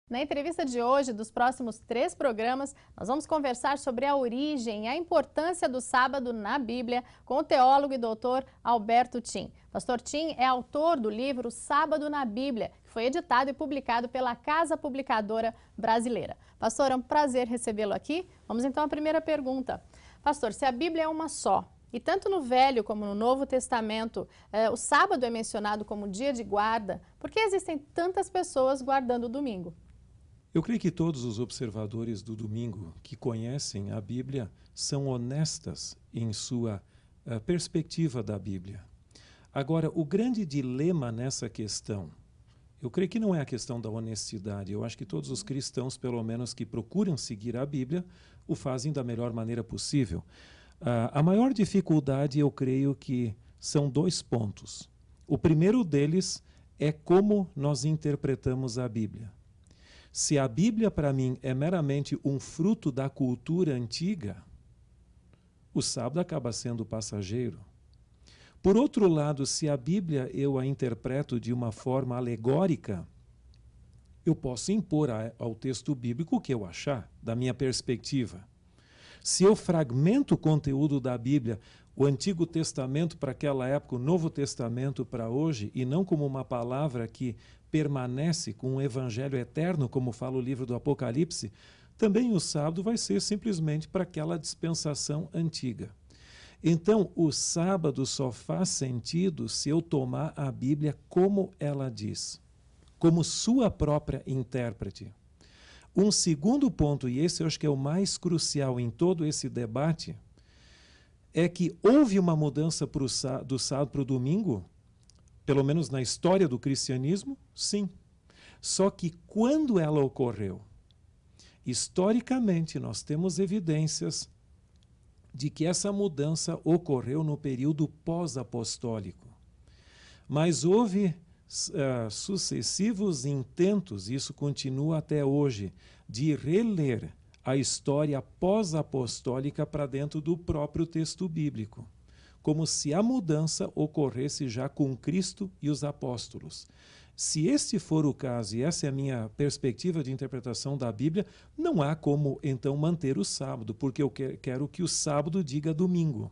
Na entrevista de hoje, dos próximos 3 programas, nós vamos conversar sobre a origem e a importância do sábado na Bíblia com o teólogo e doutor Alberto Tim. Pastor Tim é autor do livro Sábado na Bíblia, que foi editado e publicado pela Casa Publicadora Brasileira. Pastor, é um prazer recebê-lo aqui. Vamos então à primeira pergunta. Pastor, se a Bíblia é uma só, e tanto no Velho como no Novo Testamento, o sábado é mencionado como dia de guarda, por que existem tantas pessoas guardando o domingo? Eu creio que todos os observadores do domingo que conhecem a Bíblia são honestas em sua perspectiva da Bíblia. Agora, o grande dilema nessa questão, eu creio que não é a questão da honestidade. Eu acho que todos os cristãos, pelo menos que procuram seguir a Bíblia, o fazem da melhor maneira possível. A maior dificuldade, eu creio que são 2 pontos. O primeiro deles é como nós interpretamos a Bíblia. Se a Bíblia, para mim, é meramente um fruto da cultura antiga, o sábado acaba sendo passageiro. Por outro lado, se a Bíblia eu a interpreto de uma forma alegórica, eu posso impor ao texto bíblico o que eu achar, da minha perspectiva. Se eu fragmento o conteúdo da Bíblia, o Antigo Testamento para aquela época, o Novo Testamento para hoje, e não como uma palavra que permanece com um evangelho eterno, como fala o livro do Apocalipse, também o sábado vai ser simplesmente para aquela dispensação antiga. Então, o sábado só faz sentido se eu tomar a Bíblia como ela diz, como sua própria intérprete. Um segundo ponto, e esse eu acho que é o mais crucial em todo esse debate, é que houve uma mudança do sábado para o domingo, pelo menos na história do cristianismo, sim. Só que quando ela ocorreu? Historicamente, nós temos evidências de que essa mudança ocorreu no período pós-apostólico. Mas houve sucessivos intentos, isso continua até hoje, de reler a história pós-apostólica para dentro do próprio texto bíblico, como se a mudança ocorresse já com Cristo e os apóstolos. Se este for o caso, e essa é a minha perspectiva de interpretação da Bíblia, não há como, então, manter o sábado, porque eu quero que o sábado diga domingo.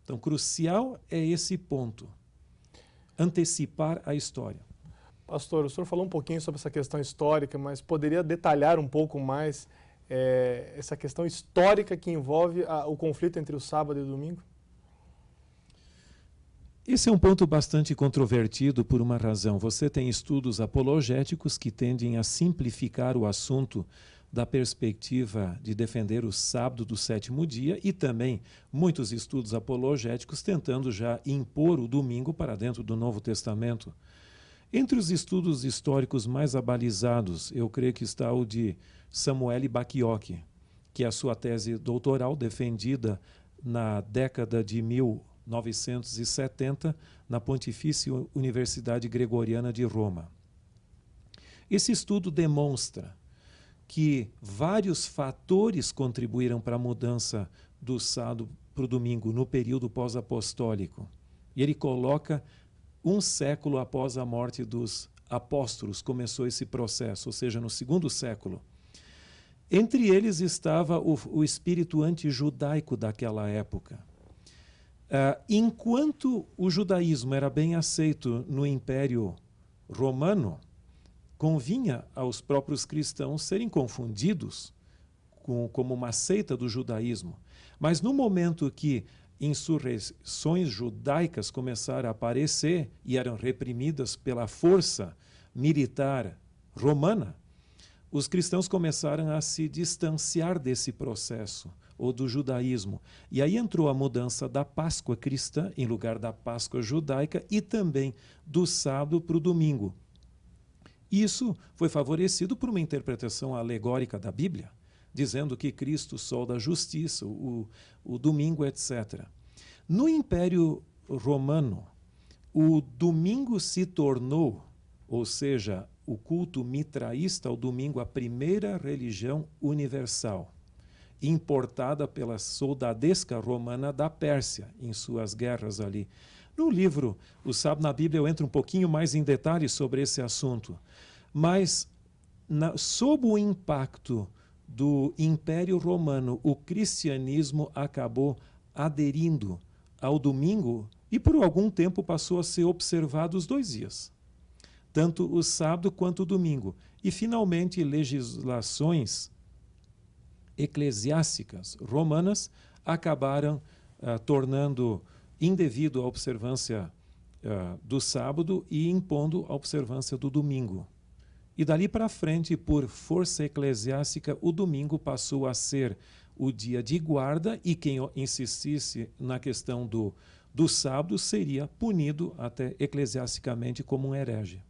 Então, crucial é esse ponto, antecipar a história. Pastor, o senhor falou um pouquinho sobre essa questão histórica, mas poderia detalhar um pouco mais essa questão histórica que envolve o conflito entre o sábado e o domingo? Esse é um ponto bastante controvertido por uma razão. Você tem estudos apologéticos que tendem a simplificar o assunto da perspectiva de defender o sábado do 7º dia e também muitos estudos apologéticos tentando já impor o domingo para dentro do Novo Testamento. Entre os estudos históricos mais abalizados, eu creio que está o de Samuel Bacchiocchi, que é a sua tese doutoral defendida na década de 1970 na Pontifícia Universidade Gregoriana de Roma. Esse estudo demonstra que vários fatores contribuíram para a mudança do sábado para o domingo no período pós-apostólico. E ele coloca 1 século após a morte dos apóstolos começou esse processo, ou seja, no 2º século. Entre eles estava o espírito antijudaico daquela época. Enquanto o judaísmo era bem aceito no Império Romano, convinha aos próprios cristãos serem confundidos como uma seita do judaísmo. Mas no momento que insurreições judaicas começaram a aparecer e eram reprimidas pela força militar romana, os cristãos começaram a se distanciar desse processo, ou do judaísmo. E aí entrou a mudança da Páscoa cristã em lugar da Páscoa judaica e também do sábado para o domingo. Isso foi favorecido por uma interpretação alegórica da Bíblia, dizendo que Cristo, o sol da justiça, o domingo, etc. No Império Romano, o domingo se tornou, ou seja, o culto mitraísta, o domingo, a primeira religião universal, importada pela soldadesca romana da Pérsia, em suas guerras ali. No livro O Sábado na Bíblia eu entro um pouquinho mais em detalhes sobre esse assunto, mas sob o impacto do Império Romano, o cristianismo acabou aderindo ao domingo e por algum tempo passou a ser observado os 2 dias, tanto o sábado quanto o domingo. E finalmente legislações eclesiásticas romanas acabaram tornando indevido a observância do sábado e impondo a observância do domingo. E dali para frente, por força eclesiástica, o domingo passou a ser o dia de guarda e quem insistisse na questão do sábado seria punido até eclesiasticamente como um herege.